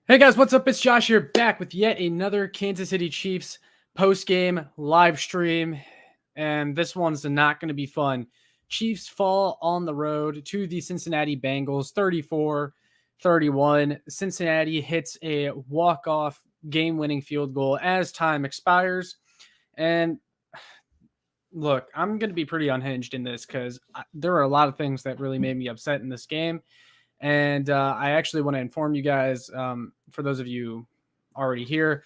Hey guys, what's up? It's Josh here, back with yet another Kansas City Chiefs post-game live stream, and this one's not going to be fun. Chiefs fall on the road to the Cincinnati Bengals, 34-31. Cincinnati hits a walk-off game-winning field goal as time expires, and look, I'm going to be pretty unhinged in this because there are a lot of things that really made me upset in this game. And I actually want to inform you guys, for those of you already here,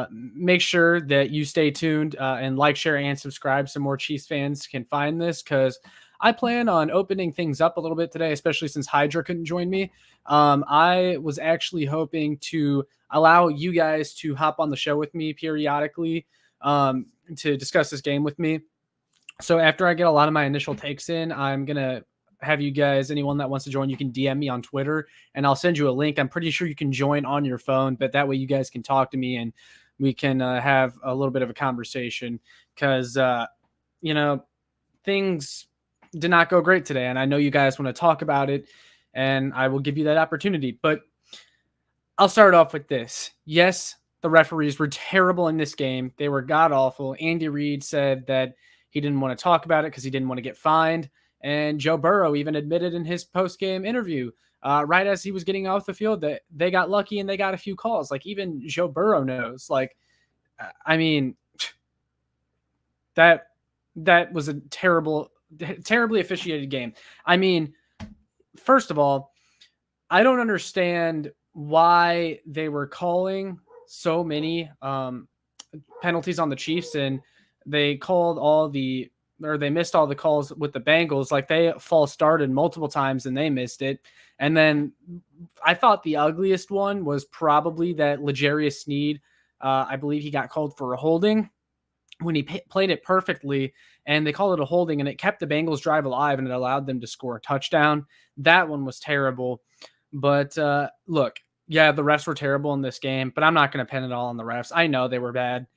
make sure that you stay tuned and like, share, and subscribe so more Chiefs fans can find this, because I plan on opening things up a little bit today, especially since Hydra couldn't join me. I was actually hoping to allow you guys to hop on the show with me periodically to discuss this game with me. So after I get a lot of my initial takes in, I'm going to have you guys, anyone that wants to join, you can DM me on Twitter and I'll send you a link. I'm pretty sure you can join on your phone, but that way you guys can talk to me and we can have a little bit of a conversation, because, things did not go great today. And I know you guys want to talk about it, and I will give you that opportunity. But I'll start off with this. Yes, the referees were terrible in this game. They were god awful. Andy Reid said that he didn't want to talk about it because he didn't want to get fined. And Joe Burrow even admitted in his post-game interview, right as he was getting off the field, that they got lucky and they got a few calls. Like, even Joe Burrow knows. Like, I mean, that was a terribly officiated game. I mean, first of all, I don't understand why they were calling so many penalties on the Chiefs, and they missed all the calls with the Bengals. Like, they false started multiple times and they missed it. And then I thought the ugliest one was probably that L'Jarius Sneed. I believe he got called for a holding when he played it perfectly, and they called it a holding, and it kept the Bengals drive alive and it allowed them to score a touchdown. That one was terrible. But look, yeah, the refs were terrible in this game, but I'm not going to pin it all on the refs. I know they were bad.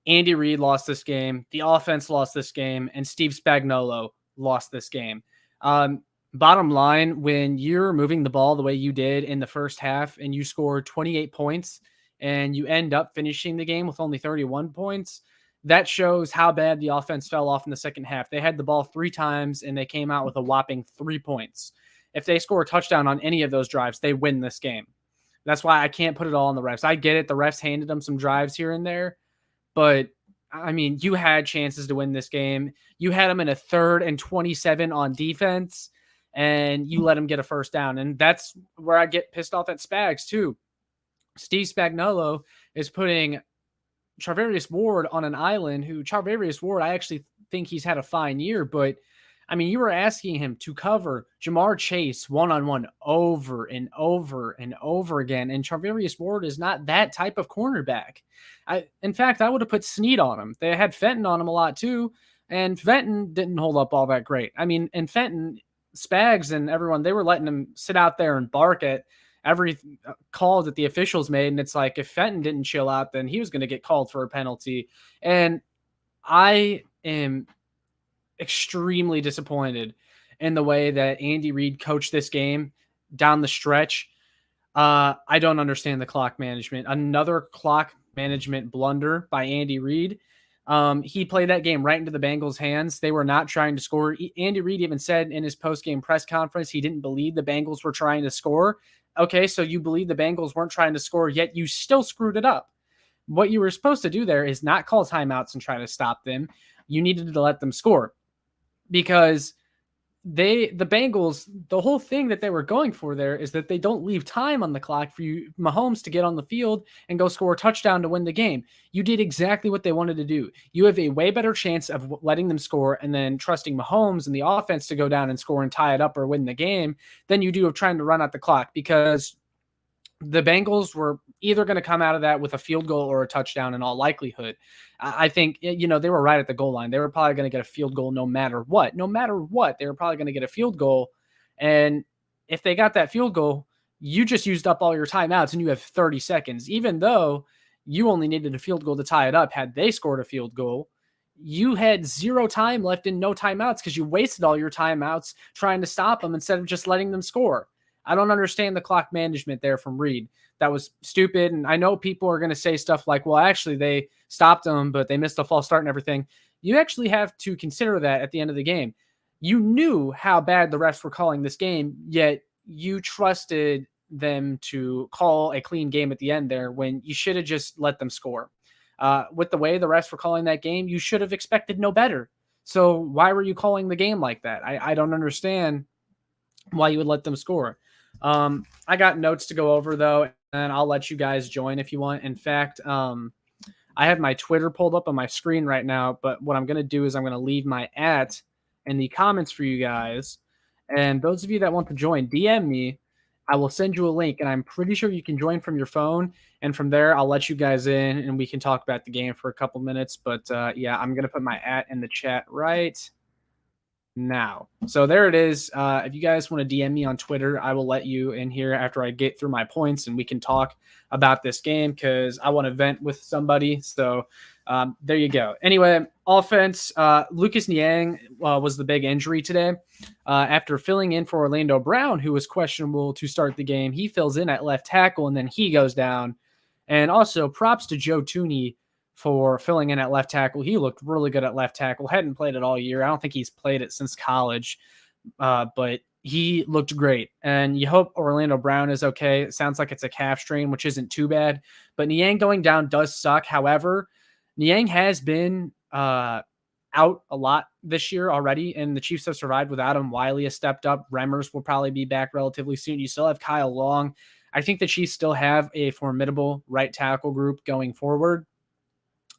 Andy Reid lost this game. The offense lost this game, and Steve Spagnuolo lost this game. Bottom line, when you're moving the ball the way you did in the first half and you score 28 points and you end up finishing the game with only 31 points, that shows how bad the offense fell off in the second half. They had the ball 3 times and they came out with a whopping 3 points. If they score a touchdown on any of those drives, they win this game. That's why I can't put it all on the refs. I get it. The refs handed them some drives here and there, but I mean, you had chances to win this game. You had them in a 3rd and 27 on defense, and you let them get a first down. And that's where I get pissed off at Spags too. Steve Spagnuolo is putting Charvarius Ward on an island, who Charvarius Ward, I actually think he's had a fine year, but I mean, you were asking him to cover Jamar Chase one-on-one over and over and over again, and Charvarius Ward is not that type of cornerback. In fact, I would have put Snead on him. They had Fenton on him a lot too, and Fenton didn't hold up all that great. I mean, and Fenton, Spags and everyone, they were letting him sit out there and bark at every call that the officials made, and it's like, if Fenton didn't chill out, then he was going to get called for a penalty. And I am extremely disappointed in the way that Andy Reid coached this game down the stretch. I don't understand the clock management. Another clock management blunder by Andy Reid. He played that game right into the Bengals' hands. They were not trying to score. Andy Reid even said in his post-game press conference he didn't believe the Bengals were trying to score. Okay, so you believe the Bengals weren't trying to score, yet you still screwed it up. What you were supposed to do there is not call timeouts and try to stop them. You needed to let them score, because the Bengals, the whole thing that they were going for there is that they don't leave time on the clock for you, Mahomes, to get on the field and go score a touchdown to win the game. You did exactly what they wanted to do. You have a way better chance of letting them score and then trusting Mahomes and the offense to go down and score and tie it up or win the game than you do of trying to run out the clock, because the Bengals were either going to come out of that with a field goal or a touchdown in all likelihood. I think, they were right at the goal line. They were probably going to get a field goal no matter what. No matter what, they were probably going to get a field goal. And if they got that field goal, you just used up all your timeouts and you have 30 seconds. Even though you only needed a field goal to tie it up, had they scored a field goal, you had 0 time left and no timeouts because you wasted all your timeouts trying to stop them instead of just letting them score. I don't understand the clock management there from Reed. That was stupid. And I know people are going to say stuff like, well, actually, they stopped them, but they missed a false start and everything. You actually have to consider that at the end of the game. You knew how bad the refs were calling this game, yet you trusted them to call a clean game at the end there when you should have just let them score. With the way the refs were calling that game, you should have expected no better. So why were you calling the game like that? I don't understand why you would let them score. I got notes to go over though, and I'll let you guys join if you want. In fact, I have my Twitter pulled up on my screen right now, but what I'm going to do is I'm going to leave my @ in the comments for you guys. And those of you that want to join, DM me. I will send you a link, and I'm pretty sure you can join from your phone. And from there, I'll let you guys in, and we can talk about the game for a couple minutes. But yeah, I'm going to put my @ in the chat right now. So there it is. If you guys want to DM me on Twitter, I will let you in here after I get through my points and we can talk about this game because I want to vent with somebody. So there you go. Anyway, offense, Lucas Niang was the big injury today. After filling in for Orlando Brown, who was questionable to start the game, he fills in at left tackle and then he goes down. And also props to Joe Tooney for filling in at left tackle. He looked really good at left tackle. Hadn't played it all year. I don't think he's played it since college, but he looked great. And you hope Orlando Brown is okay. It sounds like it's a calf strain, which isn't too bad. But Niang going down does suck. However, Niang has been out a lot this year already, and the Chiefs have survived without him. Wiley has stepped up. Remmers will probably be back relatively soon. You still have Kyle Long. I think the Chiefs still have a formidable right tackle group going forward.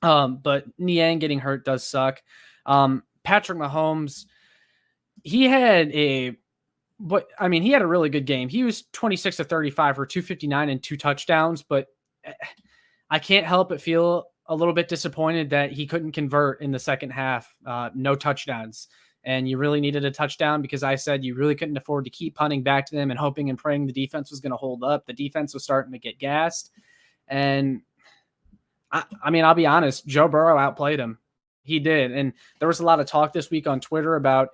But Niang getting hurt does suck. Patrick Mahomes, he had a really good game. He was 26 to 35 for 259 and 2 touchdowns, but I can't help but feel a little bit disappointed that he couldn't convert in the second half. No touchdowns. And you really needed a touchdown because I said you really couldn't afford to keep punting back to them and hoping and praying the defense was going to hold up. The defense was starting to get gassed. And I mean, I'll be honest, Joe Burrow outplayed him. He did. And there was a lot of talk this week on Twitter about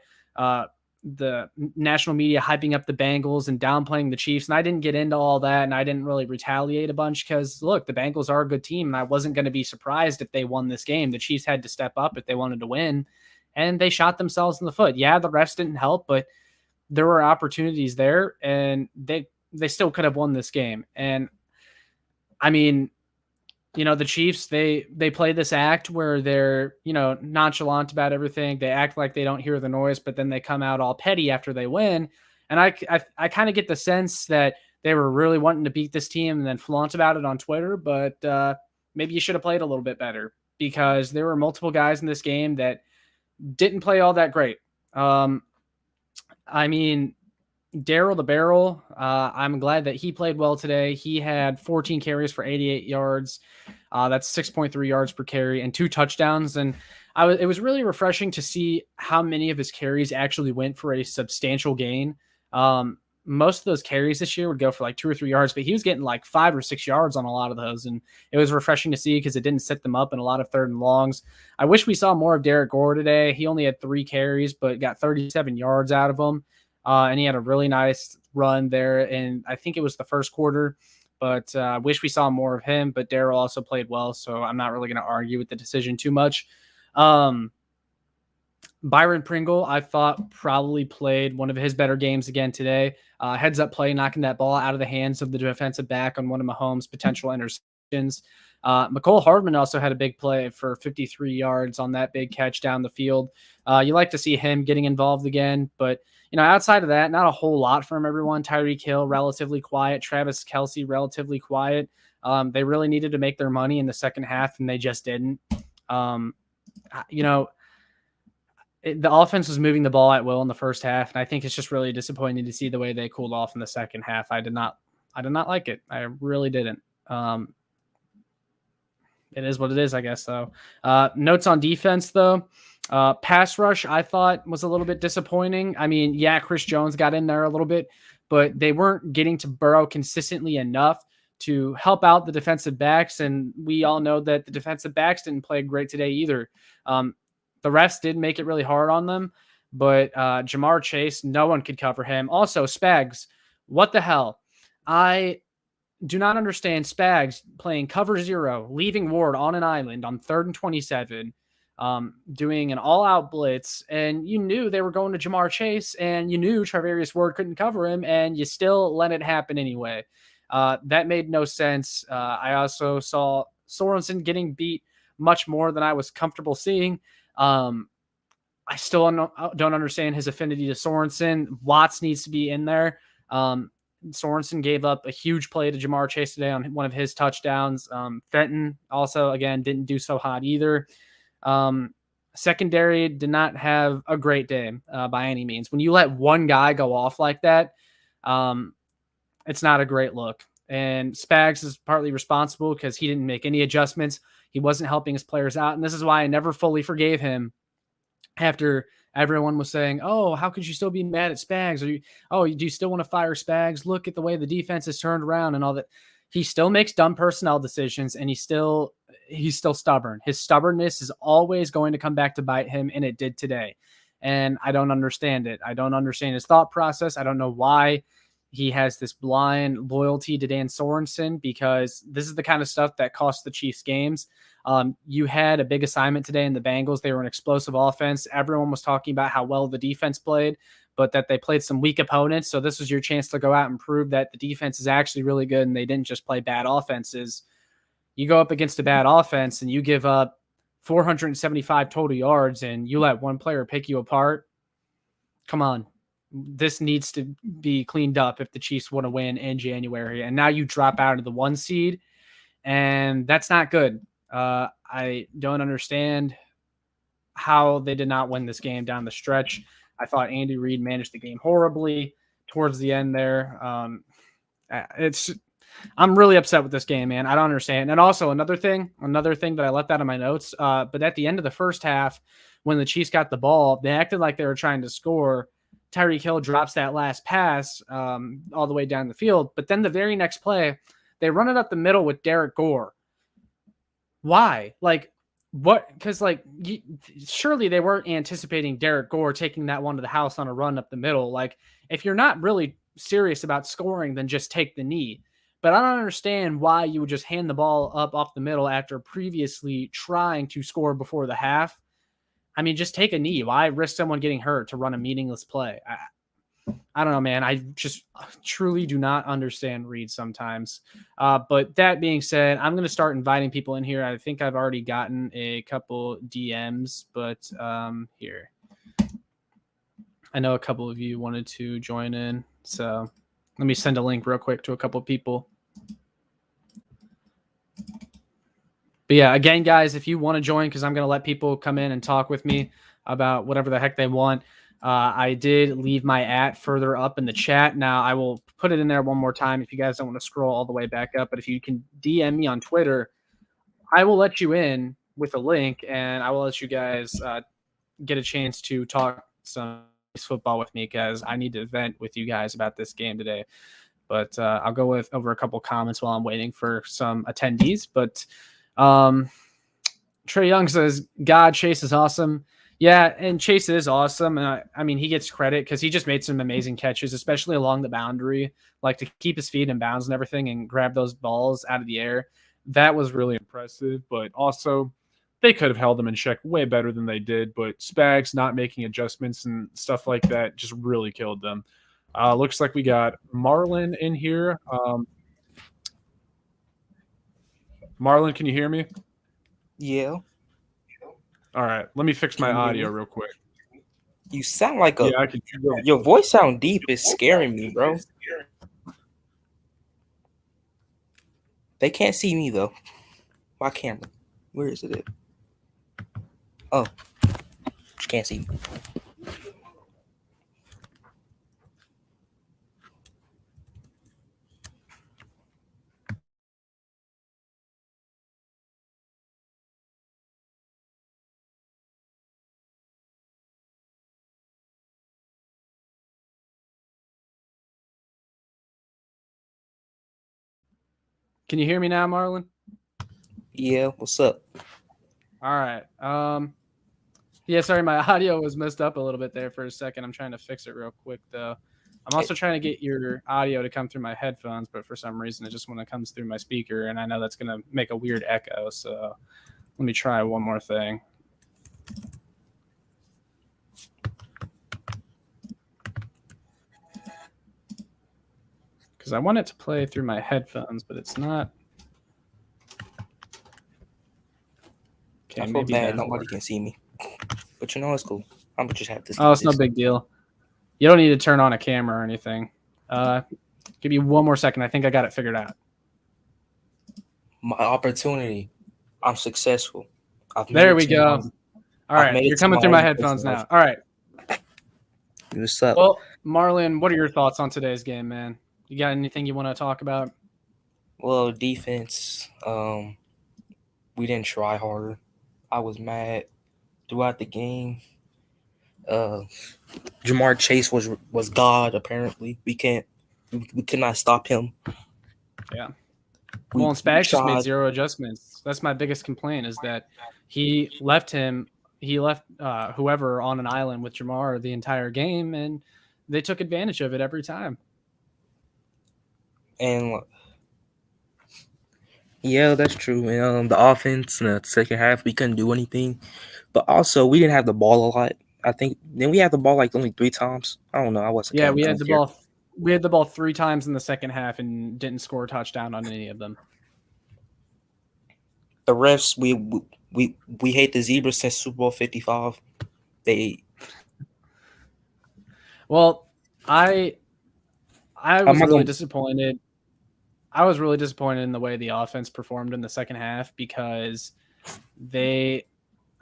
the national media hyping up the Bengals and downplaying the Chiefs. And I didn't get into all that, and I didn't really retaliate a bunch because, look, the Bengals are a good team, and I wasn't going to be surprised if they won this game. The Chiefs had to step up if they wanted to win, and they shot themselves in the foot. Yeah, the refs didn't help, but there were opportunities there, and they still could have won this game. And, I mean, you know, the Chiefs, they play this act where they're, you know, nonchalant about everything. They act like they don't hear the noise, but then they come out all petty after they win. And I kind of get the sense that they were really wanting to beat this team and then flaunt about it on Twitter. But maybe you should have played a little bit better because there were multiple guys in this game that didn't play all that great. I mean, Daryl the Barrel, I'm glad that he played well today. He had 14 carries for 88 yards. That's 6.3 yards per carry and 2 touchdowns. And it was really refreshing to see how many of his carries actually went for a substantial gain. Most of those carries this year would go for like 2 or 3 yards, but he was getting like 5 or 6 yards on a lot of those. And it was refreshing to see because it didn't set them up in a lot of 3rd and longs. I wish we saw more of Derek Gore today. He only had 3 carries, but got 37 yards out of them. And he had a really nice run there. And I think it was the first quarter, but I wish we saw more of him. But Darryl also played well, so I'm not really going to argue with the decision too much. Byron Pringle, I thought probably played one of his better games again today. Heads up play, knocking that ball out of the hands of the defensive back on one of Mahomes' potential interceptions. McCole Hardman also had a big play for 53 yards on that big catch down the field. You like to see him getting involved again, but you know, outside of that, not a whole lot from everyone. Tyreek Hill, relatively quiet. Travis Kelce, relatively quiet. They really needed to make their money in the second half, and they just didn't. You know, the offense was moving the ball at will in the first half, and I think it's just really disappointing to see the way they cooled off in the second half. I did not like it. I really didn't. It is what it is, I guess, though. Notes on defense, though. Pass rush, I thought, was a little bit disappointing. I mean, yeah, Chris Jones got in there a little bit, but they weren't getting to Burrow consistently enough to help out the defensive backs, and we all know that the defensive backs didn't play great today either. The refs did make it really hard on them, but Jamar Chase, no one could cover him. Also, Spags, What the hell? I do not understand Spags playing cover 0, leaving Ward on an island on 3rd and 27, doing an all-out blitz, and you knew they were going to Jamar Chase, and you knew Travarius Ward couldn't cover him, and you still let it happen anyway. That made no sense. I also saw Sorensen getting beat much more than I was comfortable seeing. I still don't understand his affinity to Sorensen. Watts needs to be in there. Sorensen gave up a huge play to Jamar Chase today on one of his touchdowns. Fenton also, again, didn't do so hot either. Secondary did not have a great day by any means. When you let one guy go off like that, it's not a great look. And Spags is partly responsible because he didn't make any adjustments. He wasn't helping his players out. And this is why I never fully forgave him after everyone was saying, "Oh, how could you still be mad at Spags? Do you still want to fire Spags? Look at the way the defense has turned around and all that." He still makes dumb personnel decisions, and he's still stubborn. His stubbornness is always going to come back to bite him, and it did today. And I don't understand it. I don't understand his thought process. I don't know why he has this blind loyalty to Dan Sorensen, because this is the kind of stuff that costs the Chiefs games. You had a big assignment today in the Bengals. They were an explosive offense. Everyone was talking about how well the defense played, but that they played some weak opponents. So this was your chance to go out and prove that the defense is actually really good and they didn't just play bad offenses. You go up against a bad offense and you give up 475 total yards and you let one player pick you apart. Come on. This needs to be cleaned up if the Chiefs want to win in January. And now you drop out of the 1 seed, and that's not good. I don't understand how they did not win this game down the stretch. I thought Andy Reid managed the game horribly towards the end there. I'm really upset with this game, man. I don't understand. And also another thing that I left out of my notes, but at the end of the first half, when the Chiefs got the ball, they acted like they were trying to score. Tyreek Hill drops that last pass all the way down the field. But then the very next play, they run it up the middle with Derek Gore. Why? Like, what? Because, surely they weren't anticipating Derek Gore taking that one to the house on a run up the middle. Like, if you're not really serious about scoring, then just take the knee. But I don't understand why you would just hand the ball up off the middle after previously trying to score before the half. I mean, just take a knee. Why risk someone getting hurt to run a meaningless play? I don't know, man. I just truly do not understand Reid sometimes. But that being said, I'm going to start inviting people in here. I think I've already gotten a couple DMs, but here. I know a couple of you wanted to join in. So let me send a link real quick to a couple of people. But yeah, again, guys, if you want to join, because I'm going to let people come in and talk with me about whatever the heck they want. I did leave my @ further up in the chat. Now I will put it in there one more time if you guys don't want to scroll all the way back up. But if you can DM me on Twitter, I will let you in with a link, and I will let you guys get a chance to talk some football with me, because I need to vent with you guys about this game today. But I'll go over a couple comments while I'm waiting for some attendees. But Trey Young says, God, Chase is awesome. Yeah, and Chase is awesome. I mean, he gets credit because he just made some amazing catches, especially along the boundary, like to keep his feet in bounds and everything and grab those balls out of the air. That was really impressive. But also, they could have held them in check way better than they did. But Spags not making adjustments and stuff like that just really killed them. Looks like we got Marlon in here. Marlon, can you hear me? Yeah. All right, let me fix my audio real quick. You sound like I can. Your voice sound deep. It's scaring me, bro. They can't see me though. My camera. Where is it at? Oh, you can't see me. Can you hear me now, Marlon? Yeah, what's up? All right. Yeah, sorry, my audio was messed up a little bit there for a second. I'm trying to fix it real quick though. I'm also trying to get your audio to come through my headphones, but for some reason it just when it comes through my speaker, and I know that's going to make a weird echo. So let me try one more thing. Because I want it to play through my headphones, but it's not. Okay, I feel maybe bad. that'll Nobody work. can see me. But you know, it's cool. I'm going to just have to Oh, skip it's no this. big deal. You don't need to turn on a camera or anything. Give me one more second. I think I got it figured out. My opportunity. I'm successful. I've made There it we to go. All I've right, made you're it to coming my through my education headphones life. now. All right. What's up? Well, Marlon, what are your thoughts on today's game, man? You got anything you want to talk about? Well, defense. We didn't try harder. I was mad throughout the game. Jamar Chase was God. Apparently, we could not stop him. Yeah. We Well, and Spags just made tried. 0 adjustments. That's my biggest complaint is that he left whoever on an island with Jamar the entire game, and they took advantage of it every time. And yeah, that's true. And the offense in the second half, we couldn't do anything. But also, we didn't have the ball a lot. I think then we had the ball like only 3 times. I don't know. I wasn't Yeah, kind we of had the care. ball. We had the ball 3 times in the second half and didn't score a touchdown on any of them. The refs, we hate the zebras since Super Bowl 55. Well, I I'm was not really gonna. disappointed. I was really disappointed in the way the offense performed in the second half because they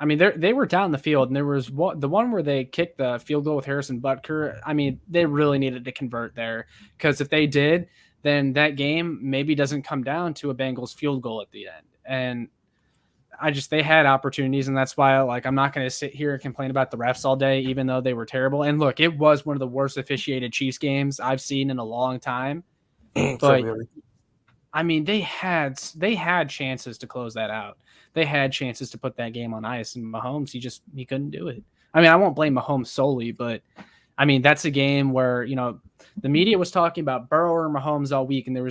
were down the field, and there was the one where they kicked the field goal with Harrison Butker. I mean, they really needed to convert there because if they did, then that game maybe doesn't come down to a Bengals field goal at the end. And they had opportunities, and that's why I'm not going to sit here and complain about the refs all day, even though they were terrible. And look, it was one of the worst officiated Chiefs games I've seen in a long time. For But really. I mean, they had chances to close that out. They had chances to put that game on ice, and Mahomes, he couldn't do it. I mean, I won't blame Mahomes solely, but I mean, that's a game where, the media was talking about Burrow or Mahomes all week, and they were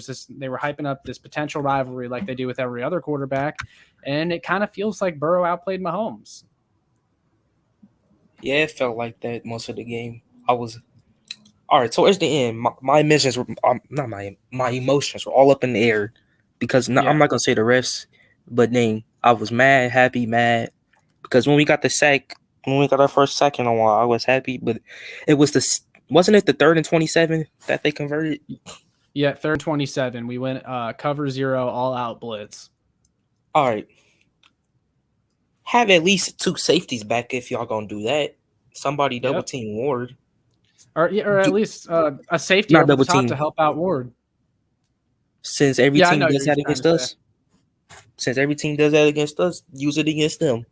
hyping up this potential rivalry like they do with every other quarterback, and it kind of feels like Burrow outplayed Mahomes. Yeah, it felt like that most of the game. I was all right. Towards the end, my emotions were not my emotions were all up in the air because Yeah. I'm not gonna say the refs, but then I was mad, happy, mad because when we got our first sack in a while, I was happy, but it was wasn't it the 3rd and 27 that they converted? Yeah, 3rd and 27. We went cover 0 all out blitz. All right, have at least 2 safeties back if y'all gonna do that. Somebody double team Ward. Or at least a safety Not over the double top team. to help out Ward. Since every Yeah, I team know does you're that trying against to us. say. Since every team does that against us, use it against them.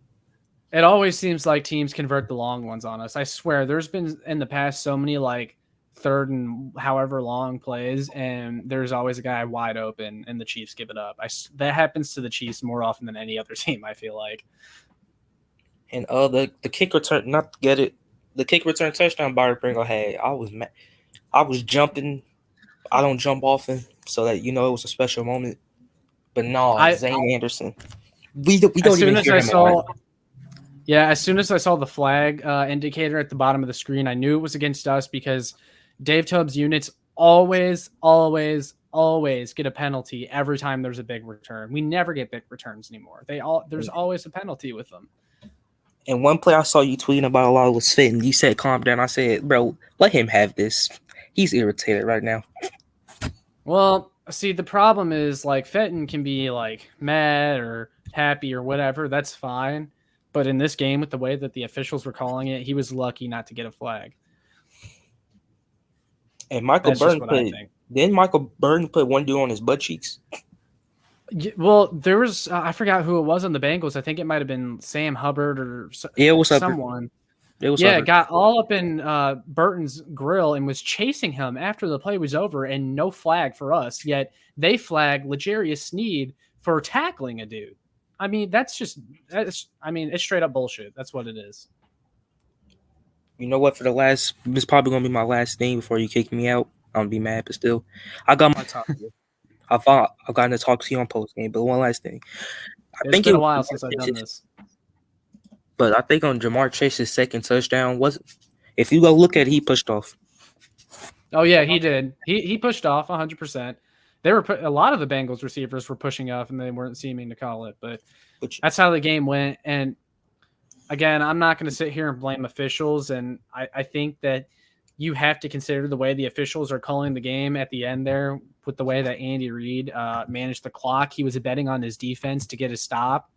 It always seems like teams convert the long ones on us. I swear, there's been in the past so many 3rd and however long plays, and there's always a guy wide open, and the Chiefs give it up. That happens to the Chiefs more often than any other team, I feel like. And the kick return, not to get it, the kick return touchdown Byron Pringle had. I was mad. I was jumping. I don't jump often, so that it was a special moment. But no, Zane Anderson, we don't even hear him on. Yeah, as soon as I saw the flag indicator at the bottom of the screen, I knew it was against us because Dave Tubbs units always get a penalty every time there's a big return. We never get big returns anymore. There's always a penalty with them. And one play I saw you tweeting about a lot was Fitton. You said, calm down. I said, bro, let him have this. He's irritated right now. Well, see, the problem is Fenton can be mad or happy or whatever. That's fine. But in this game, with the way that the officials were calling it, he was lucky not to get a flag. And Michael Burton put one dude on his butt cheeks. Well, there was I forgot who it was on the Bengals. I think it might have been Sam Hubbard or someone. Hubbard. Got all up in Burton's grill and was chasing him after the play was over, and no flag for us. Yet they flag L'Jarius Sneed for tackling a dude. I mean, it's straight up bullshit. That's what it is. You know what? This probably gonna be my last thing before you kick me out. I'm gonna be mad, but still, I got my top here. I've gotten to talk to you on post game, but one last thing. I It's think been it a was while Jamar since I've done Chase's, this. but I think on Jamar Chase's second touchdown was. If you go look at it, he pushed off. Oh yeah, he did. He pushed off 100%. They were a lot of the Bengals receivers were pushing off, and they weren't seeming to call it. But Which that's how the game went. And again, I'm not going to sit here and blame officials. And I think that you have to consider the way the officials are calling the game at the end there with the way that Andy Reid managed the clock. He was betting on his defense to get a stop.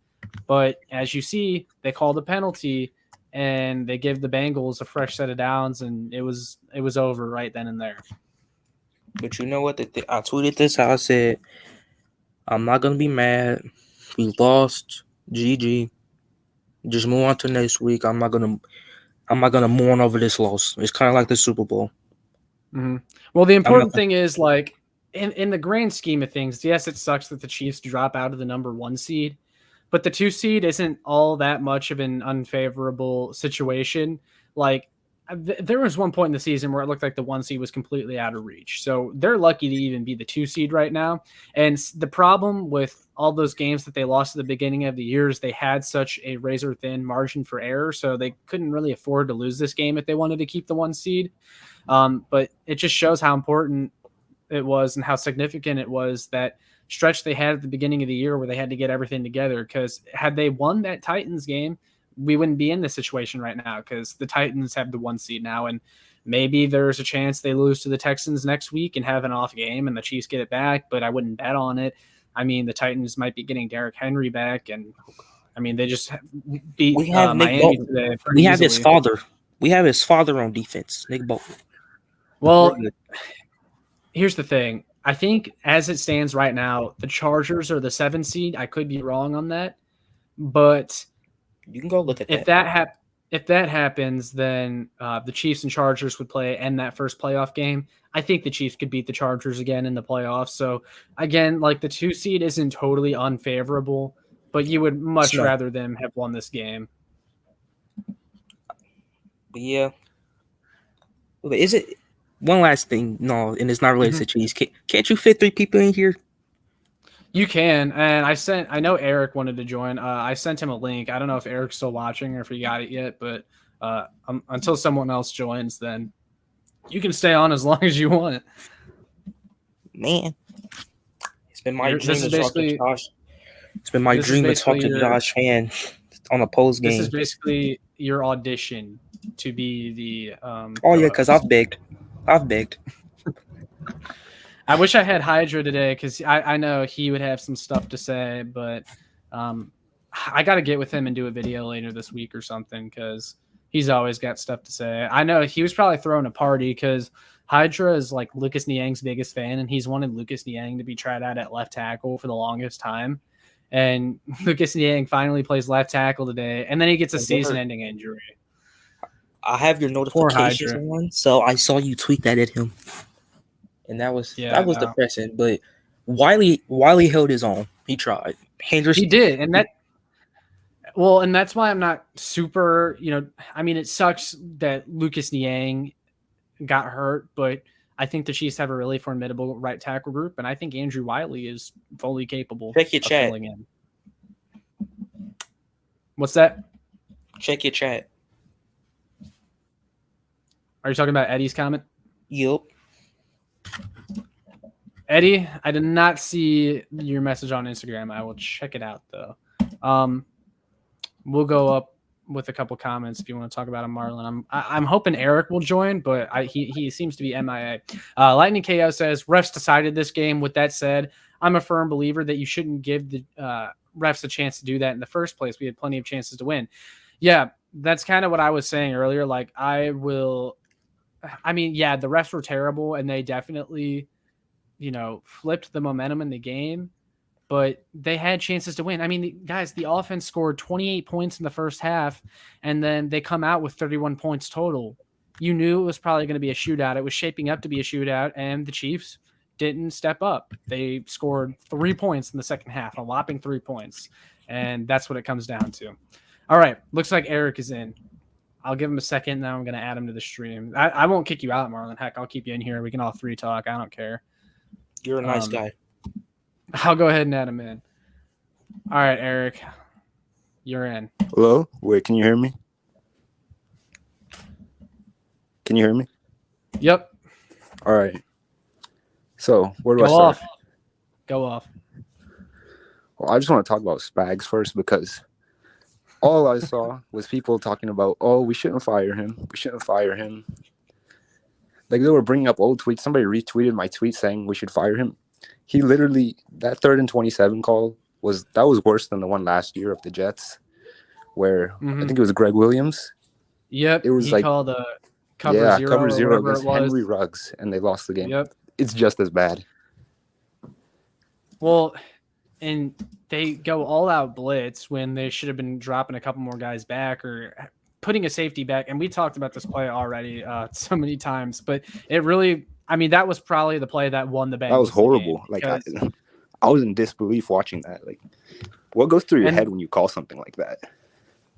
But as you see, they called a penalty and they give the Bengals a fresh set of downs, and it was over right then and there. But you know what? I tweeted this. I said, I'm not gonna be mad. We lost. GG. Just move on to next week. I'm not gonna mourn over this loss. It's kind of like the Super Bowl. Mm-hmm. Well, the I'm not. important thing is, like, in the grand scheme of things, yes, it sucks that the Chiefs drop out of the number 1 seed, but the 2 seed isn't all that much of an unfavorable situation. Like, there was one point in the season where it looked like the 1 seed was completely out of reach. So they're lucky to even be the 2 seed right now. And the problem with all those games that they lost at the beginning of the year is they had such a razor thin margin for error. So they couldn't really afford to lose this game if they wanted to keep the 1 seed. But it just shows how important it was and how significant it was, that stretch they had at the beginning of the year where they had to get everything together. Because had they won that Titans game, we wouldn't be in this situation right now, because the Titans have the 1 seed now, and maybe there's a chance they lose to the Texans next week and have an off game and the Chiefs get it back, but I wouldn't bet on it. I mean, the Titans might be getting Derrick Henry back, and I mean, they just beat We have Nick Miami Bolton. today We pretty have his easily. father. We have his father on defense, Nick Bolton. Well, here's the thing. I think as it stands right now, the Chargers are the 7 seed. I could be wrong on that, but You can go look at if that happens, then the Chiefs and Chargers would play end that first playoff game. I think the Chiefs could beat the Chargers again in the playoffs. So again, like, the 2 seed isn't totally unfavorable, but you would much rather them have won this game. But yeah. But is it one last thing? No, and it's not related to Chiefs. Can't you fit 3 people in here? You can, and I know Eric wanted to join. I sent him a link. I don't know if Eric's still watching or if he got it yet, but until someone else joins, then you can stay on as long as you want. Man, it's been my dream to talk to Josh. It's been my this dream to is talk to basically Josh Fan on a post game. This is basically your audition to be the. Oh yeah, because I've begged. I wish I had Hydra today, because I know he would have some stuff to say, but I got to get with him and do a video later this week or something, because he's always got stuff to say. I know he was probably throwing a party, because Hydra is like Lucas Niang's biggest fan, and he's wanted Lucas Niang to be tried out at left tackle for the longest time. And Lucas Niang finally plays left tackle today, and then he gets a season-ending injury. I have your notifications on, so I saw you tweet that at him. And that was depressing. But Wiley held his own. He tried. Henderson, he did, and that's why I'm not super. I mean, it sucks that Lucas Niang got hurt, but I think the Chiefs have a really formidable right tackle group, and I think Andrew Wiley is fully capable of chat. filling in. What's that? Check your chat. Are you talking about Eddie's comment? Yep. Eddie, I did not see your message on Instagram. I will check it out, though. We'll go up with a couple comments if you want to talk about him, Marlon. I'm hoping Eric will join, but he seems to be MIA. Lightning KO says, refs decided this game. With that said, I'm a firm believer that you shouldn't give the refs a chance to do that in the first place. We had plenty of chances to win. Yeah, that's kind of what I was saying earlier. Like, the refs were terrible, and they definitely flipped the momentum in the game, but they had chances to win. I mean, guys, the offense scored 28 points in the first half, and then they come out with 31 points total. You knew it was probably going to be a shootout. It was shaping up to be a shootout, and the Chiefs didn't step up. They scored 3 points in the second half, a whopping 3 points, and that's what it comes down to. All right, looks like Eric is in. I'll give him a second. Now I'm going to add him to the stream. I won't kick you out, Marlon. Heck, I'll keep you in here. We can all three talk. I don't care. You're a nice guy. I'll go ahead and add him in. All right, Eric, you're in. Hello? Wait, can you hear me? Can you hear me? Yep. All right. So, where do I Go start? off. Go off. Well, I just want to talk about Spags first because all I saw was people talking about, oh, we shouldn't fire him. We shouldn't fire him. Like, they were bringing up old tweets. Somebody retweeted my tweet saying we should fire him. He literally, that 3rd and 27 call, was worse than the one last year of the Jets where I think it was Greg Williams. Yep. It was he like called cover zero against Henry Ruggs, and they lost the game. Yep. It's just as bad. Well, and they go all out blitz when they should have been dropping a couple more guys back or putting a safety back. And we talked about this play already so many times, but it really, I mean, that was probably the play that won the Bengals. That was horrible. Like I was in disbelief watching that. Like, what goes through your head when you call something like that?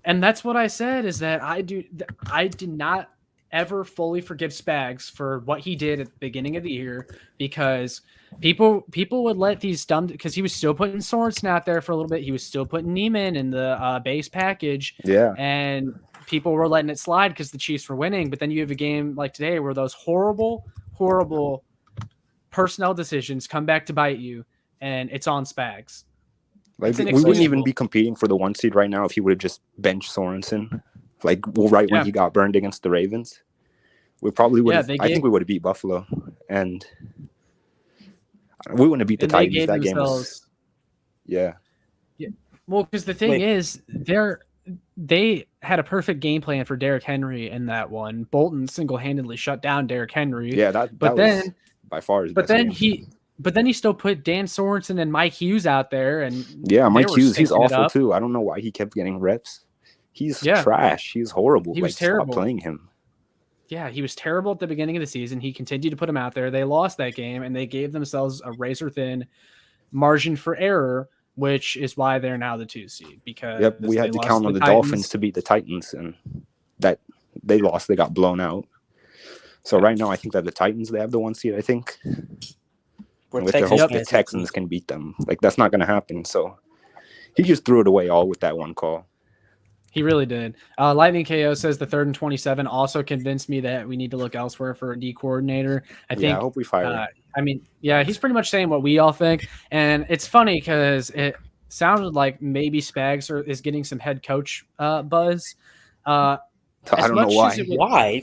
And that's what I said, is that I did not ever fully forgive Spags for what he did at the beginning of the year, because people would let these dumb, because he was still putting Sorensen out there for a little bit. He was still putting Neiman in the base package. Yeah. And people were letting it slide because the Chiefs were winning. But then you have a game like today where those horrible personnel decisions come back to bite you, and it's on Spags. Like, we wouldn't even be competing for the 1 seed right now if he would have just benched Sorensen, like when he got burned against the Ravens. We probably would have. I think we would have beat Buffalo, and we wouldn't have beat the Titans. That game was. Yeah. Well, because the thing is, they had a perfect game plan for Derrick Henry in that one. Bolton single-handedly shut down Derrick Henry. Yeah, that was by far his best game. But then he still put Dan Sorensen and Mike Hughes out there, and Mike Hughes, he's awful too. I don't know why he kept getting reps. He's trash. He's horrible. He was terrible. Stop playing him. Yeah, he was terrible at the beginning of the season. He continued to put him out there. They lost that game, and they gave themselves a razor-thin margin for error, which is why they're now the 2 seed. Because we had to count on the Dolphins to beat the Titans, and that they lost. They got blown out. So right now, I think that the Titans, they have the 1 seed, I think. With their hope the Texans can beat them. Like, that's not going to happen. So he just threw it away all with that one call. He really did. Lightning KO says the 3rd and 27 also convinced me that we need to look elsewhere for a D coordinator. I hope we fire him. I mean, he's pretty much saying what we all think. And it's funny because it sounded like maybe Spags is getting some head coach buzz. I don't know why. Why?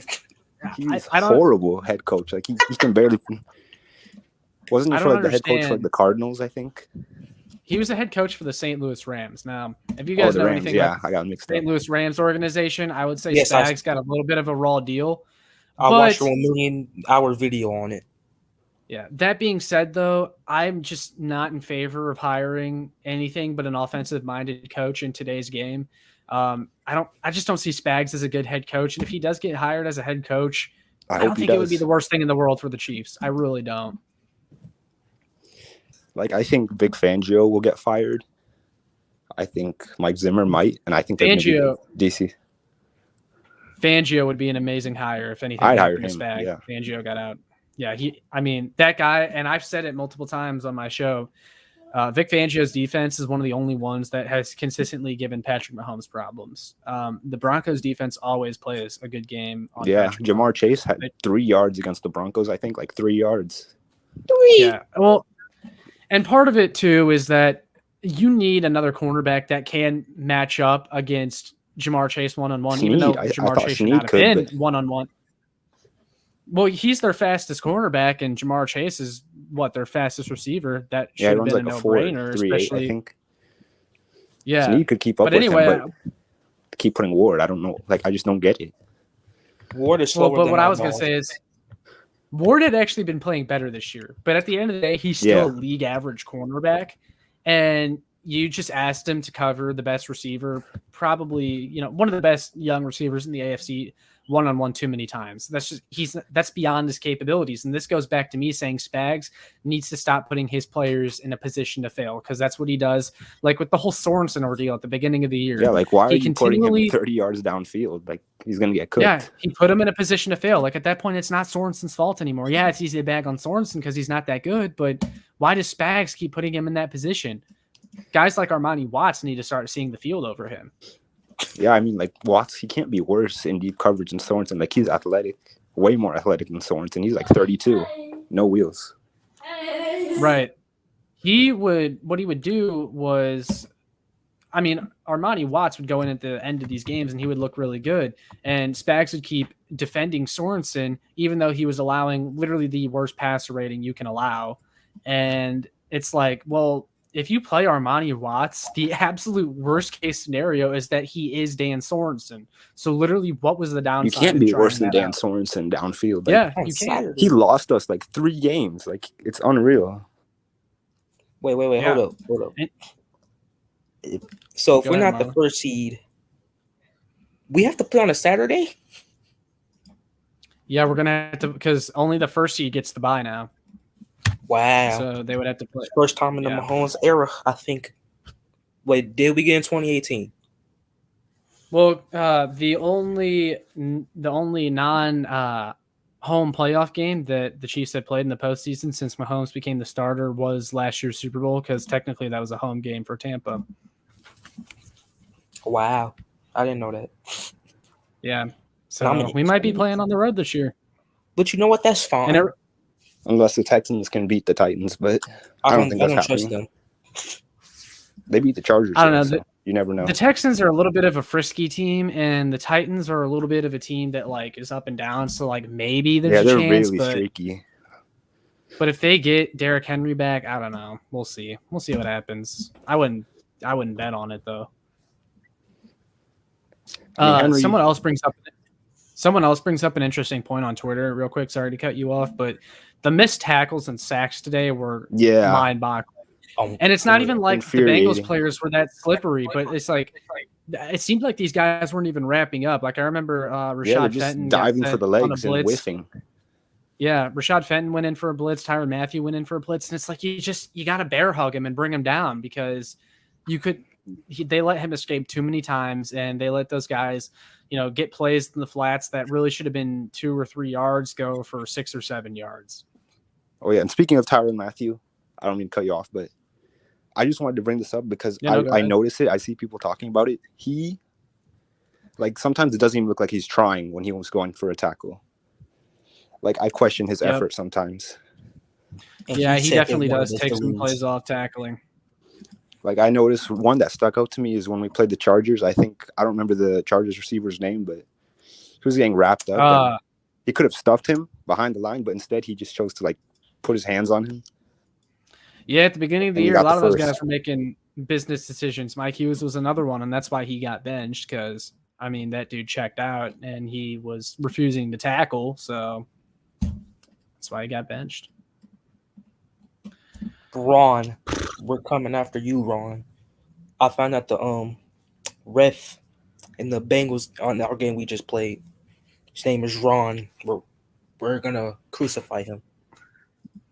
He's a horrible head coach. Like, he can barely... Wasn't he for the head coach for the Cardinals, I think? He was a head coach for the St. Louis Rams. Now, if you guys know anything about I got mixed St. Louis Rams organization, I would say Spags got a little bit of a raw deal. I watched a 1 million-hour video on it. Yeah. That being said, though, I'm just not in favor of hiring anything but an offensive-minded coach in today's game. I just don't see Spags as a good head coach. And if he does get hired as a head coach, I don't think it would be the worst thing in the world for the Chiefs. I really don't. Like, I think Vic Fangio will get fired. I think Mike Zimmer might, and I think they're going to be DC. Fangio would be an amazing hire if anything. I'd hire him. Yeah. Fangio got out. Yeah, that guy, and I've said it multiple times on my show. Vic Fangio's defense is one of the only ones that has consistently given Patrick Mahomes problems. The Broncos defense always plays a good game. Jamar Chase had 3 yards against the Broncos. I think 3 yards. Yeah, well. And part of it, too, is that you need another cornerback that can match up against Jamar Chase one-on-one, even though Jamar Chase should not have been one-on-one. Well, he's their fastest cornerback, and Jamar Chase is, their fastest receiver. That should have been a no-brainer, especially. I think. Yeah. Snead could keep up with him, but keep putting Ward. I don't know. I just don't get it. Ward is slower but what I was going to say is, Ward had actually been playing better this year, but at the end of the day, he's still a league average cornerback. And you just asked him to cover the best receiver, probably, one of the best young receivers in the AFC one-on-one too many times. That's beyond his capabilities. And this goes back to me saying Spags needs to stop putting his players in a position to fail, because that's what he does. Like with the whole Sorensen ordeal at the beginning of the year. Yeah, like why are he you putting him 30 yards downfield? Like he's gonna get cooked. Yeah, he put him in a position to fail. Like at that point, it's not Sorensen's fault anymore. Yeah, it's easy to bag on Sorensen because he's not that good, but why does Spags keep putting him in that position? Guys like Armani Watts need to start seeing the field over him. Yeah, I mean, like Watts, he can't be worse in deep coverage than Sorensen. Like he's athletic, way more athletic than Sorensen. He's like 32, no wheels. Right. What he would do was, I mean, Armani Watts would go in at the end of these games and he would look really good. And Spags would keep defending Sorensen, even though he was allowing literally the worst passer rating you can allow. And it's like, well, if you play Armani Watts, the absolute worst case scenario is that he is Dan Sorensen. So literally, what was the downside? You can't be worse than Dan Sorensen downfield. Like, yeah, you can't. He lost us like 3 games. Like it's unreal. Wait, yeah. Hold up. So if we're not the first seed, we have to play on a Saturday? Yeah, we're gonna have to, because only the first seed gets the bye now. Wow. So they would have to play. First time in the Mahomes era, I think. Wait, did we get in 2018? Well, the only non home playoff game that the Chiefs had played in the postseason since Mahomes became the starter was last year's Super Bowl, because technically that was a home game for Tampa. Wow. I didn't know that. Yeah. So we might be playing on the road this year. But you know what? That's fine. Unless the Texans can beat the Titans, but I don't think that's happening. Trust them. They beat the Chargers. I don't know. So you never know. The Texans are a little bit of a frisky team, and the Titans are a little bit of a team that like is up and down. So like maybe there's a chance. Really streaky. But if they get Derrick Henry back, I don't know. We'll see. We'll see what happens. I wouldn't bet on it though. Someone else brings up an interesting point on Twitter real quick. Sorry to cut you off, but the missed tackles and sacks today were mind-boggling. And it's not even like the Bengals players were that slippery, but it's like it seemed like these guys weren't even wrapping up. Like I remember Rashad Fenton diving for the legs and whiffing. Yeah, Rashad Fenton went in for a blitz. Tyrann Mathieu went in for a blitz, and it's like you got to bear hug him and bring him down, because they let him escape too many times, and they let those guys, get plays in the flats that really should have been 2 or 3 yards go for 6 or 7 yards. Oh yeah, and speaking of Tyrann Mathieu, I don't mean to cut you off, but I just wanted to bring this up because I notice it. I see people talking about it. He, like, sometimes it doesn't even look like he's trying when he was going for a tackle. Like, I question his effort sometimes. Yeah, he definitely does take some plays off tackling. Like, I noticed one that stuck out to me is when we played the Chargers. I don't remember the Chargers receiver's name, but he was getting wrapped up. He could have stuffed him behind the line, but instead he just chose to, like, put his hands on him. Yeah, at the beginning of the year, a lot of those guys were making business decisions. Mike Hughes was another one, and that's why he got benched, because, I mean, that dude checked out, and he was refusing to tackle, so that's why he got benched. Ron, we're coming after you, Ron. I found out the ref in the Bengals on our game we just played, his name is Ron. We're going to crucify him.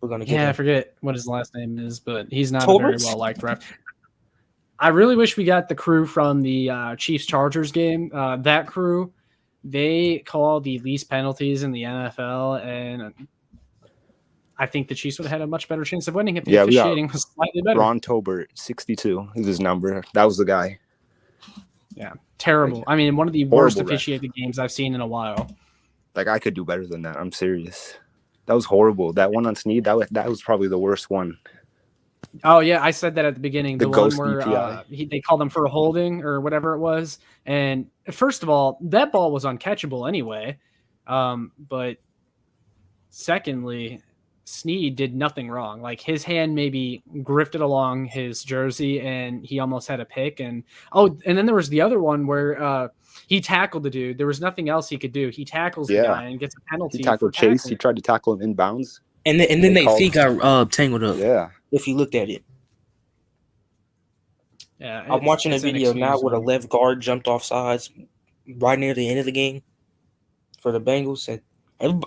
We're gonna get I forget what his last name is, but he's not a very well liked ref. I really wish we got the crew from the Chiefs Chargers game. That crew, they call the least penalties in the NFL, and I think the Chiefs would have had a much better chance of winning if the officiating was slightly better. Ron Tobert, 62 is his number. That was the guy. Yeah, terrible. Like, I mean, one of the worst officiated games I've seen in a while. Like, I could do better than that. I'm serious. That was horrible. That one on Snead, that was probably the worst one. Oh, yeah, I said that at the beginning. The one where EPI. They called him for a holding or whatever it was. And first of all, that ball was uncatchable anyway. But secondly, Snead did nothing wrong. Like, his hand maybe grifted along his jersey, and he almost had a pick. And then there was the other one where he tackled the dude. There was nothing else he could do. He tackles the guy and gets a penalty. He tackled Chase. He tried to tackle him in bounds. And then they feet got tangled up. Yeah. If you looked at it. Yeah. I'm watching a video now where the left guard jumped off sides right near the end of the game. for the Bengals, and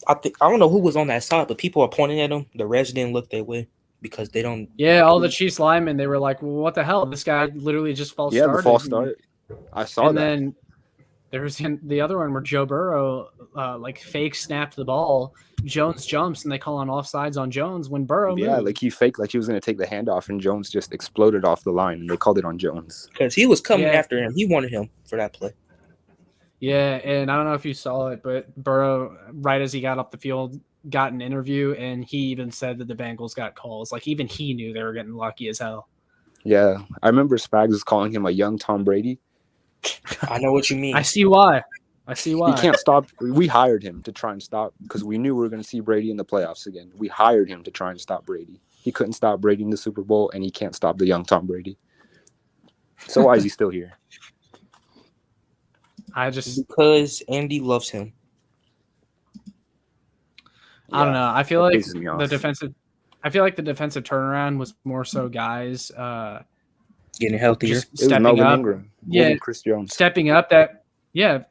I don't know who was on that side, but people are pointing at him. The refs didn't look their way because they don't. Yeah, all the Chiefs linemen, they were like, well, what the hell? This guy literally just false started. The false start. I saw and that. And then there was the other one where Joe Burrow like fake snapped the ball. Jones jumps and they call on offsides on Jones when Burrow moved. Like he faked like he was going to take the handoff and Jones just exploded off the line and they called it on Jones. Because he was coming after him. He wanted him for that play. Yeah, and I don't know if you saw it, but Burrow, right as he got off the field, got an interview, and he even said that the Bengals got calls. Like, even he knew they were getting lucky as hell. Yeah, I remember Spags was calling him a young Tom Brady. I know what you mean. I see why. He can't stop. We hired him to try and stop because we knew we were going to see Brady in the playoffs again. We hired him to try and stop Brady. He couldn't stop Brady in the Super Bowl, and he can't stop the young Tom Brady. So why is he still here? Because Andy loves him. I don't know. I feel like the defensive turnaround was more so guys getting healthier. Stepping up. Ingram, Chris Jones. Stepping up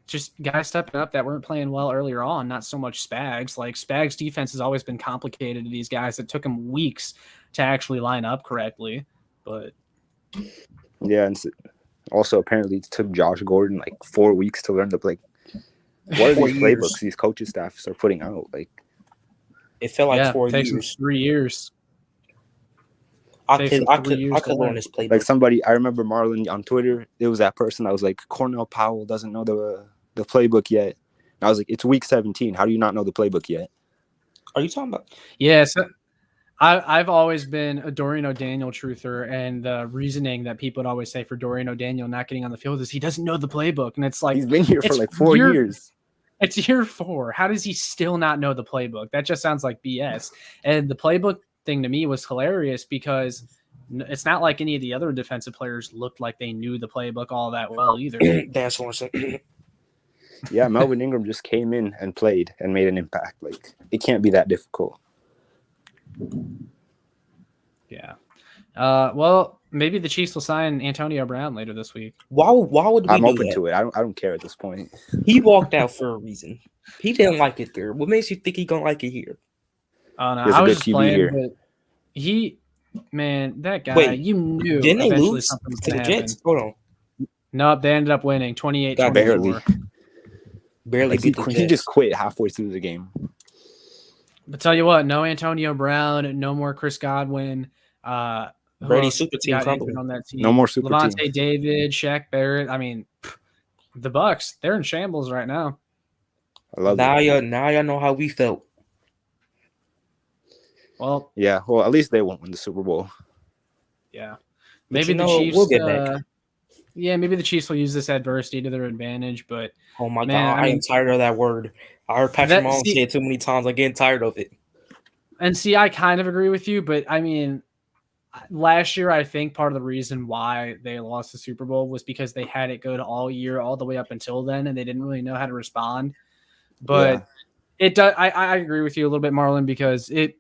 just guys stepping up that weren't playing well earlier on, not so much Spags. Like Spags' defense has always been complicated to these guys. It took them weeks to actually line up correctly. But yeah, and also apparently it took Josh Gordon like 4 weeks to learn to play. What are these playbooks these coaching staffs are putting out? Like it felt like 4 years. It takes 3 years. I could learn this playbook. Like somebody, I remember Marlon on Twitter. It was that person that was like, Cornell Powell doesn't know the playbook yet. And I was like, it's week 17. How do you not know the playbook yet? Are you talking about? Yeah, so I've always been a Dorian O'Daniel truther, and the reasoning that people would always say for Dorian O'Daniel not getting on the field is he doesn't know the playbook. And it's like he's been here for like 4 years. It's year 4. How does he still not know the playbook? That just sounds like BS. And the playbook thing to me was hilarious because it's not like any of the other defensive players looked like they knew the playbook all that well either. That's one second. Yeah, Melvin Ingram just came in and played and made an impact. Like it can't be that difficult. Yeah. Well, maybe the Chiefs will sign Antonio Brown later this week. Why would we I'm do open that? to it. I don't care at this point. He walked out for a reason. He didn't like it there. What makes you think he gonna like it here? Oh no, I was just playing. But that guy. Wait, you knew didn't they eventually lose something was to the going to happen. Jets? Hold on. Nope, they ended up winning 28-24. Barely beat the Jets. He just quit halfway through the game. But tell you what, no Antonio Brown, no more Chris Godwin. Brady super team crumbling on that team. No more super Levante team. David, Shaq Barrett. I mean, the Bucks, they're in shambles right now. I love it. Now y'all know how we felt. Well, yeah. Well, at least they won't win the Super Bowl. Yeah, maybe the Chiefs will get back. Yeah, maybe the Chiefs will use this adversity to their advantage. But oh my God, I am tired of that word. I heard Patrick Mahomes say it too many times. I'm getting tired of it. And see, I kind of agree with you, but I mean, last year I think part of the reason why they lost the Super Bowl was because they had it good all year, all the way up until then, and they didn't really know how to respond. But it does. I agree with you a little bit, Marlon, because it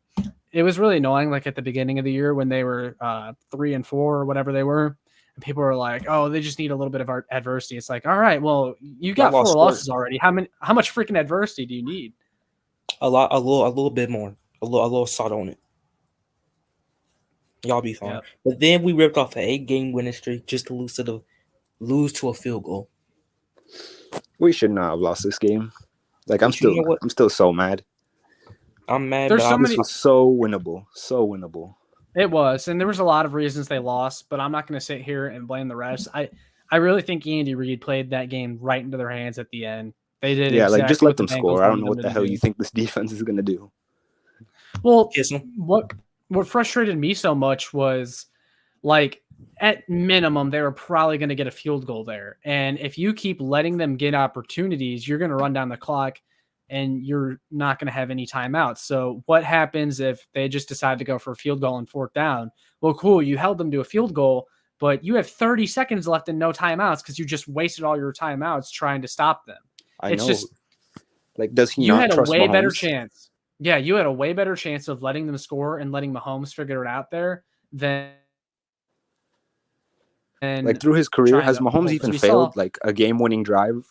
was really annoying. Like at the beginning of the year when they were 3-4 or whatever they were, and people were like, "Oh, they just need a little bit of adversity." It's like, all right, well, you got 4 losses already. How much freaking adversity do you need? A little bit more. A little salt on it. Y'all be fine. Yep. But then we ripped off an 8-game winning streak just to lose to a field goal. We should not have lost this game. Like I'm still so mad. I'm mad. This was so winnable. So winnable. It was, and there was a lot of reasons they lost, but I'm not going to sit here and blame the refs. I really think Andy Reid played that game right into their hands at the end. They did. Yeah, like just let them score. I don't know what the hell you think this defense is going to do. Well, what frustrated me so much was, like, at minimum, they were probably going to get a field goal there. And if you keep letting them get opportunities, you're going to run down the clock and you're not going to have any timeouts. So what happens if they just decide to go for a field goal on 4th down? Well, cool. You held them to a field goal, but you have 30 seconds left and no timeouts because you just wasted all your timeouts trying to stop them. I know. Like, does he not trust Mahomes? You had a way better chance. Yeah, you had a way better chance of letting them score and letting Mahomes figure it out there than like through his career. Has Mahomes even failed like a game-winning drive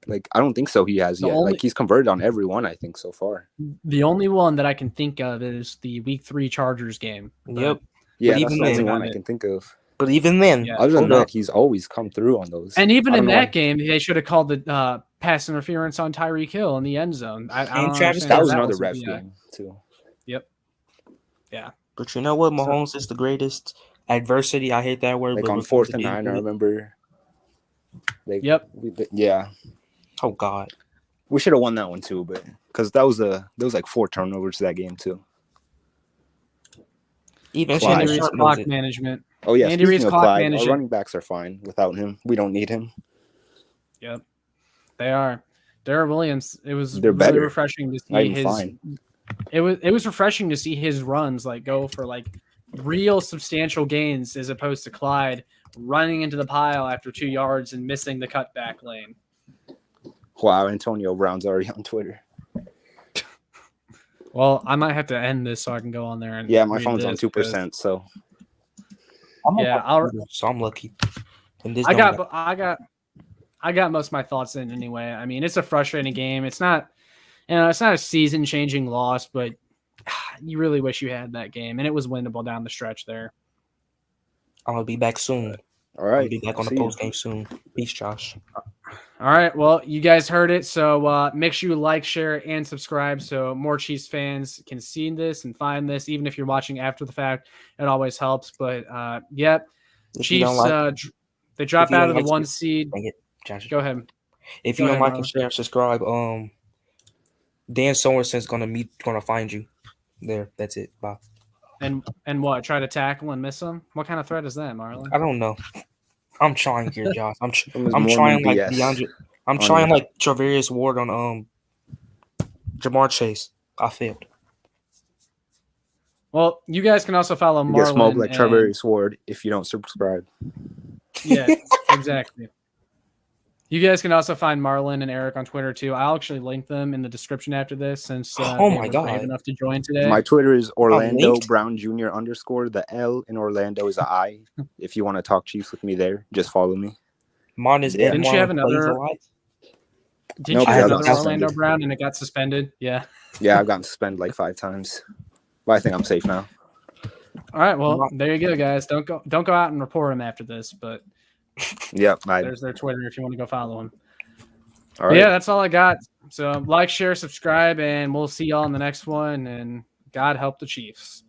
Like, I don't think so. He has The yet. only- Like, he's converted on every one, I think, so far. The only one that I can think of is the Week 3 Chargers game. But Yep. Yeah, But that's even the only then- one I can think of. But even then, Yeah. Other than hold that, up. he's always come through on those. And even I don't in know that why- game, they should have called the pass interference on Tyreek Hill in the end zone. I don't Travis understand that how was another wasn't ref VI. game, too. Yep. Yeah. But you know what? Mahomes is the greatest. Adversity, I hate that word. Like, but on we're 4th going and to 9, I get it. remember. Yep. Yeah. Oh, God. We should have won that one, too, but because there was like 4 turnovers that game, too. Even Clyde. Andy Shannon Reid's Sharp knows clock it. management. Oh, yeah. Andy Speaking Reid's of clock Clyde, our management. running backs are fine without him. We don't need him. Yep. They are. Darrell Williams. It was They're really better. refreshing to Not see even his. fine. It was refreshing to see his runs like go for like real substantial gains as opposed to Clyde running into the pile after 2 yards and missing the cutback lane. Wow, Antonio Brown's already on Twitter. Well, I might have to end this so I can go on there and Yeah, my read phone's on this 2%, so I'm Yeah, so I'm lucky. And this I don't got most of my thoughts in anyway. I mean, it's a frustrating game. It's not, it's not a season-changing loss, but you really wish you had that game, and it was winnable down the stretch there. I'm gonna be back soon. all I'll right. be back on the See you. post game soon. Peace, Josh. All right, well, you guys heard it, so make sure you like, share, and subscribe so more Chiefs fans can see this and find this. Even if you're watching after the fact, it always helps. But yep, If you Chiefs don't like, they drop if you out don't of the like one it- seed. dang it, Josh. Go ahead. If Go you don't ahead, like Marlon. and share, subscribe. Dan Sorensen's gonna find you. There, that's it. Bye. And what? Try to tackle and miss them? What kind of threat is that, Marlon? I don't know. I'm trying here, Josh. I'm Some is I'm Mormon trying like BS DeAndre. I'm on trying you. like Travarius Ward on Jamar Chase. I failed. Well, you guys can also follow You get smoked Marlon. like and- Travarius Ward if you don't subscribe. Yeah, exactly. You guys can also find Marlon and Eric on Twitter too. I'll actually link them in the description after this since Oh they my were God. brave enough to join today. My Twitter is Orlando linked? Brown Jr. _ The L in Orlando is a I. If you want to talk Chiefs with me there, just follow me. Mine is Yeah. Ed Didn't you have Warren plays another- a lot. Didn't Nope, you I have have another got Orlando suspended. Brown and it got suspended? Yeah. Yeah, I've gotten suspended like 5 times. But I think I'm safe now. All right. Well, there you go, guys. Don't go out and report them after this, but Yep. there's their Twitter if you want to go follow them. All right. Yeah, that's all I got. So like, share, subscribe, and we'll see y'all in the next one. And God help the Chiefs.